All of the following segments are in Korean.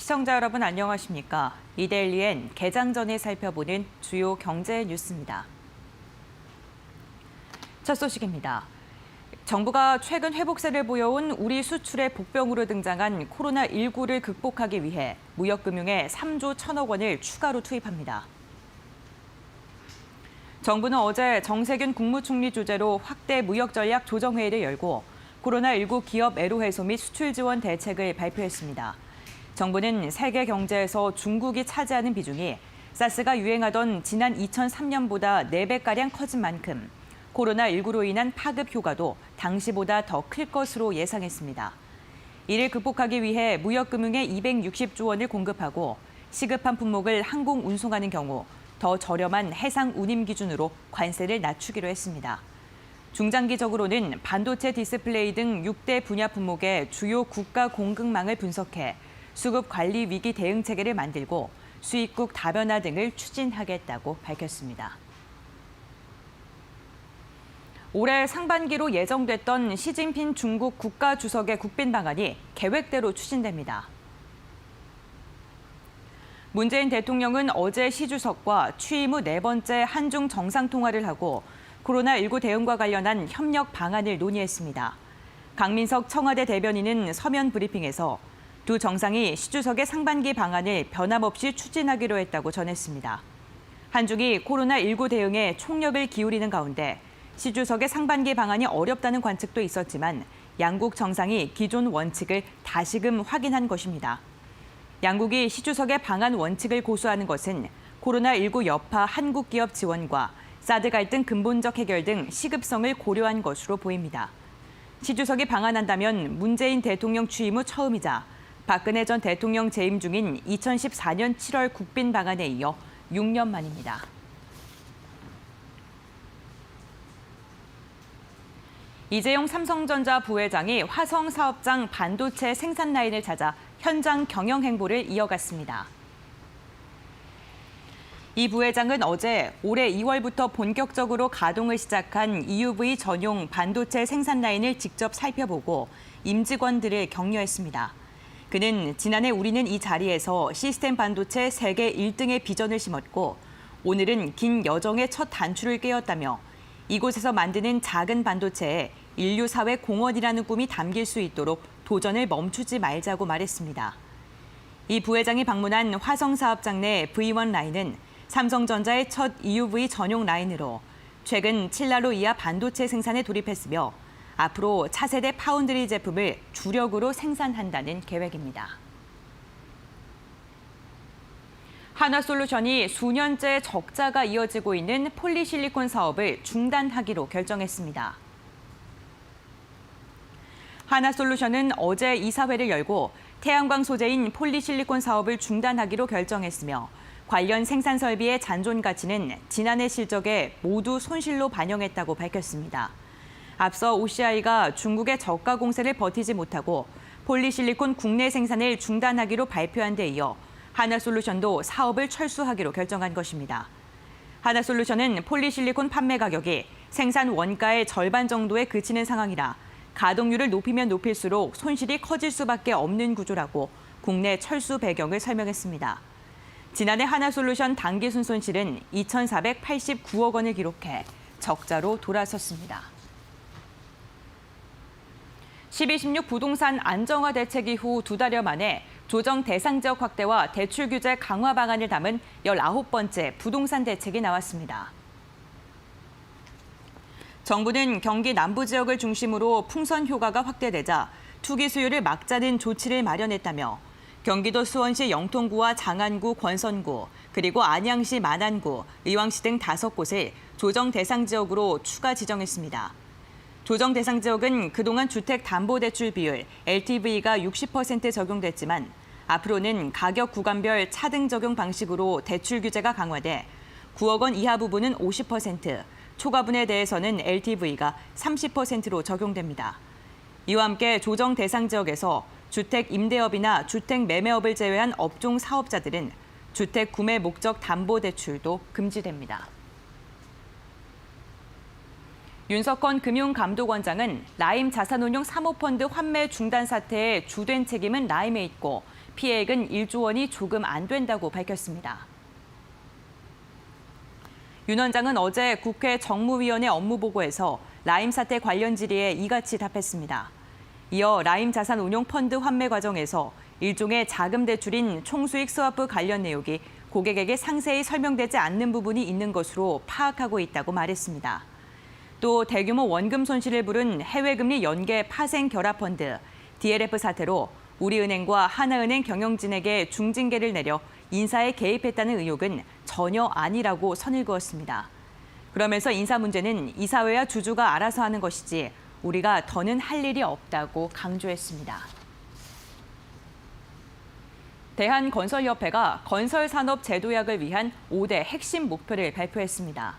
시청자 여러분 안녕하십니까? 이데일리엔 개장 전에 살펴보는 주요 경제 뉴스입니다. 첫 소식입니다. 정부가 최근 회복세를 보여온 우리 수출의 복병으로 등장한 코로나19를 극복하기 위해 무역금융에 3조 1천억 원을 추가로 투입합니다. 정부는 어제 정세균 국무총리 주재로 확대 무역전략 조정회의를 열고 코로나19 기업 애로 해소 및 수출 지원 대책을 발표했습니다. 정부는 세계 경제에서 중국이 차지하는 비중이 사스가 유행하던 지난 2003년보다 4배가량 커진 만큼 코로나19로 인한 파급 효과도 당시보다 더 클 것으로 예상했습니다. 이를 극복하기 위해 무역금융에 260조 원을 공급하고 시급한 품목을 항공 운송하는 경우 더 저렴한 해상 운임 기준으로 관세를 낮추기로 했습니다. 중장기적으로는 반도체 디스플레이 등 6대 분야 품목의 주요 국가 공급망을 분석해 수급 관리 위기 대응 체계를 만들고 수입국 다변화 등을 추진하겠다고 밝혔습니다. 올해 상반기로 예정됐던 시진핑 중국 국가주석의 국빈 방안이 계획대로 추진됩니다. 문재인 대통령은 어제 시 주석과 취임 후 4번째 한중 정상통화를 하고 코로나19 대응과 관련한 협력 방안을 논의했습니다. 강민석 청와대 대변인은 서면 브리핑에서 두 정상이 시 주석의 상반기 방안을 변함없이 추진하기로 했다고 전했습니다. 한중이 코로나19 대응에 총력을 기울이는 가운데 시 주석의 상반기 방안이 어렵다는 관측도 있었지만 양국 정상이 기존 원칙을 다시금 확인한 것입니다. 양국이 시 주석의 방안 원칙을 고수하는 것은 코로나19 여파 한국 기업 지원과 사드 갈등 근본적 해결 등 시급성을 고려한 것으로 보입니다. 시 주석이 방한한다면 문재인 대통령 취임 후 처음이자 박근혜 전 대통령 재임 중인 2014년 7월 국빈 방안에 이어 6년 만입니다. 이재용 삼성전자 부회장이 화성 사업장 반도체 생산 라인을 찾아 현장 경영 행보를 이어갔습니다. 이 부회장은 어제 올해 2월부터 본격적으로 가동을 시작한 EUV 전용 반도체 생산 라인을 직접 살펴보고 임직원들을 격려했습니다. 그는 지난해 우리는 이 자리에서 시스템 반도체 세계 1등의 비전을 심었고 오늘은 긴 여정의 첫 단추를 꿰었다며 이곳에서 만드는 작은 반도체에 인류 사회 공헌이라는 꿈이 담길 수 있도록 도전을 멈추지 말자고 말했습니다. 이 부회장이 방문한 화성 사업장 내 V1 라인은 삼성전자의 첫 EUV 전용 라인으로 최근 7나노 이하 반도체 생산에 돌입했으며 앞으로 차세대 파운드리 제품을 주력으로 생산한다는 계획입니다. 한화솔루션이 수년째 적자가 이어지고 있는 폴리실리콘 사업을 중단하기로 결정했습니다. 한화솔루션은 어제 이사회를 열고 태양광 소재인 폴리실리콘 사업을 중단하기로 결정했으며 관련 생산 설비의 잔존 가치는 지난해 실적에 모두 손실로 반영했다고 밝혔습니다. 앞서 OCI가 중국의 저가 공세를 버티지 못하고 폴리실리콘 국내 생산을 중단하기로 발표한 데 이어 한화솔루션도 사업을 철수하기로 결정한 것입니다. 한화솔루션은 폴리실리콘 판매 가격이 생산 원가의 절반 정도에 그치는 상황이라 가동률을 높이면 높일수록 손실이 커질 수밖에 없는 구조라고 국내 철수 배경을 설명했습니다. 지난해 한화솔루션 당기순 손실은 2,489억 원을 기록해 적자로 돌아섰습니다. 12.16 부동산 안정화 대책 이후 2달여 만에 조정 대상 지역 확대와 대출 규제 강화 방안을 담은 19번째 부동산 대책이 나왔습니다. 정부는 경기 남부 지역을 중심으로 풍선 효과가 확대되자 투기 수요를 막자는 조치를 마련했다며 경기도 수원시 영통구와 장안구, 권선구, 그리고 안양시 만안구, 의왕시 등 5곳을 조정 대상 지역으로 추가 지정했습니다. 조정 대상 지역은 그동안 주택담보대출 비율 LTV가 60% 적용됐지만 앞으로는 가격 구간별 차등 적용 방식으로 대출 규제가 강화돼 9억 원 이하 부분은 50%, 초과분에 대해서는 LTV가 30%로 적용됩니다. 이와 함께 조정 대상 지역에서 주택 임대업이나 주택 매매업을 제외한 업종 사업자들은 주택 구매 목적 담보 대출도 금지됩니다. 윤석권 금융감독원장은 라임 자산운용 사모펀드 환매 중단 사태의 주된 책임은 라임에 있고 피해액은 1조 원이 조금 안 된다고 밝혔습니다. 윤 원장은 어제 국회 정무위원회 업무보고에서 라임 사태 관련 질의에 이같이 답했습니다. 이어 라임 자산운용 펀드 환매 과정에서 일종의 자금 대출인 총수익 스와프 관련 내용이 고객에게 상세히 설명되지 않는 부분이 있는 것으로 파악하고 있다고 말했습니다. 또 대규모 원금 손실을 부른 해외금리 연계 파생 결합 펀드 DLF 사태로 우리은행과 하나은행 경영진에게 중징계를 내려 인사에 개입했다는 의혹은 전혀 아니라고 선을 그었습니다. 그러면서 인사 문제는 이사회와 주주가 알아서 하는 것이지 우리가 더는 할 일이 없다고 강조했습니다. 대한건설협회가 건설산업 제도약을 위한 5대 핵심 목표를 발표했습니다.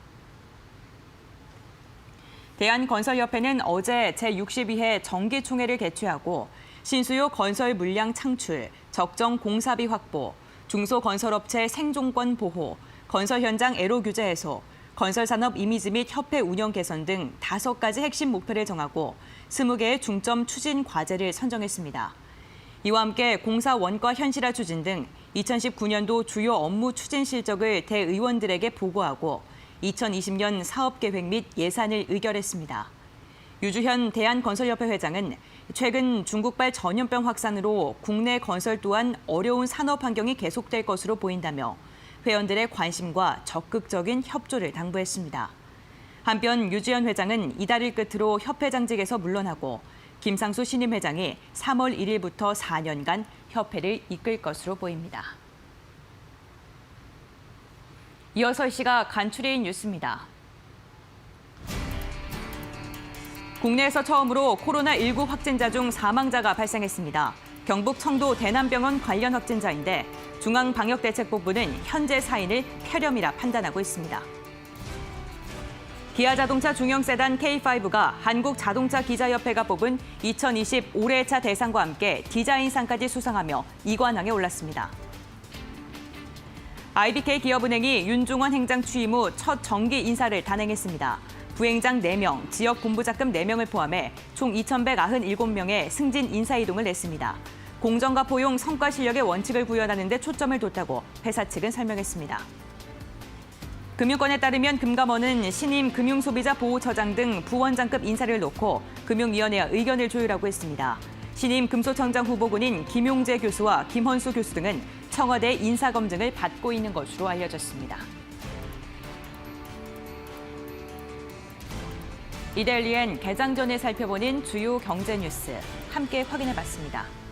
대한건설협회는 어제 제62회 정기총회를 개최하고 신수요 건설 물량 창출, 적정 공사비 확보, 중소건설업체 생존권 보호, 건설 현장 애로 규제 해소, 건설산업 이미지 및 협회 운영 개선 등 5가지 핵심 목표를 정하고 20개의 중점 추진 과제를 선정했습니다. 이와 함께 공사 원가 현실화 추진 등 2019년도 주요 업무 추진 실적을 대의원들에게 보고하고 2020년 사업 계획 및 예산을 의결했습니다. 유주현 대한건설협회 회장은 최근 중국발 전염병 확산으로 국내 건설 또한 어려운 산업 환경이 계속될 것으로 보인다며 회원들의 관심과 적극적인 협조를 당부했습니다. 한편 유주현 회장은 이달을 끝으로 협회장직에서 물러나고 김상수 신임 회장이 3월 1일부터 4년간 협회를 이끌 것으로 보입니다. 이어서 이 시각 간추린 뉴스입니다. 국내에서 처음으로 코로나19 확진자 중 사망자가 발생했습니다. 경북 청도 대남병원 관련 확진자인데 중앙방역대책본부는 현재 사인을 폐렴이라 판단하고 있습니다. 기아자동차 중형세단 K5가 한국자동차기자협회가 뽑은 2020 올해의 차 대상과 함께 디자인상까지 수상하며 2관왕에 올랐습니다. IBK 기업은행이 윤중원 행장 취임 후 첫 정기 인사를 단행했습니다. 부행장 4명, 지역 본부장급 4명을 포함해 총 2,197명의 승진 인사 이동을 냈습니다. 공정과 포용, 성과 실력의 원칙을 구현하는 데 초점을 뒀다고 회사 측은 설명했습니다. 금융권에 따르면 금감원은 신임 금융소비자보호처장 등 부원장급 인사를 놓고 금융위원회와 의견을 조율하고 있습니다. 신임 금소청장 후보군인 김용재 교수와 김헌수 교수 등은 청와대 인사검증을 받고 있는 것으로 알려졌습니다. 이데일리엔 개장 전에 살펴보는 주요 경제 뉴스 함께 확인해봤습니다.